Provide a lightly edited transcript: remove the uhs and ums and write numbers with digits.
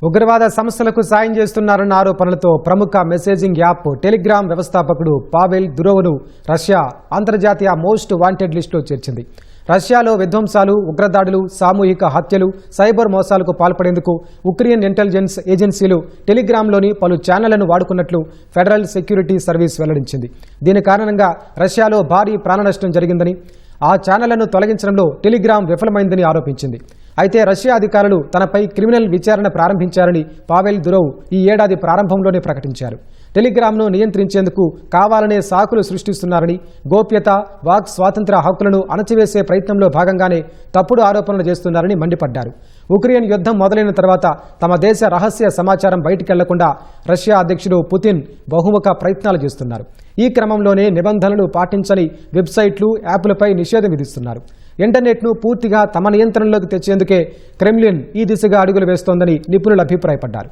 ఉగ్రవాద సంస్థలకు సాయం చేస్తున్నారన్న ఆరోపణలతో ప్రముఖ మెసేజింగ్ యాప్ టెలిగ్రామ్ వ్యవస్థాపకుడు పావెల్ దురోవ్ను రష్యా అంతర్జాతీయ మోస్ట్ వాంటెడ్ లిస్టులో చేర్చింది. రష్యాలో విధ్వంసాలు, ఉగ్రదాడులు, సామూహిక హత్యలు, సైబర్ మోసాలకు పాల్పడేందుకు ఉక్రెయిన్ ఇంటెలిజెన్స్ ఏజెన్సీలు టెలిగ్రామ్లోని పలు ఛానళ్లను వాడుకున్నట్లు ఫెడరల్ సెక్యూరిటీ సర్వీస్ వెల్లడించింది. దీని కారణంగా రష్యాలో భారీ ప్రాణనష్టం జరిగిందని, ఆ ఛానళ్లను తొలగించడంలో టెలిగ్రామ్ విఫలమైందని ఆరోపించింది. అయితే రష్యా అధికారులు తనపై క్రిమినల్ విచారణ ప్రారంభించారని పావెల్ దురోవ్ ఈ ఏడాది ప్రారంభంలోనే ప్రకటించారు. టెలిగ్రామ్ను నియంత్రించేందుకు కావాలనే సాకులు సృష్టిస్తున్నారని, గోప్యత, వాక్ స్వాతంత్ర్య హక్కులను అణచివేసే ప్రయత్నంలో భాగంగానే తప్పుడు ఆరోపణలు చేస్తున్నారని మండిపడ్డారు. ఉక్రెయిన్ యుద్ధం మొదలైన తర్వాత తమ దేశ రహస్య సమాచారం బయటికెళ్లకుండా రష్యా అధ్యక్షుడు పుతిన్ బహుముఖ ప్రయత్నాలు చేస్తున్నారు. ఈ క్రమంలోనే నిబంధనలు పాటించని వెబ్సైట్లు, యాప్లపై నిషేధం విధిస్తున్నారు. ఇంటర్నెట్ను పూర్తిగా తమ నియంత్రణలోకి తెచ్చేందుకే క్రెమ్లిన్ ఈ దిశగా అడుగులు వేస్తోందని నిపుణులు అభిప్రాయపడ్డారు.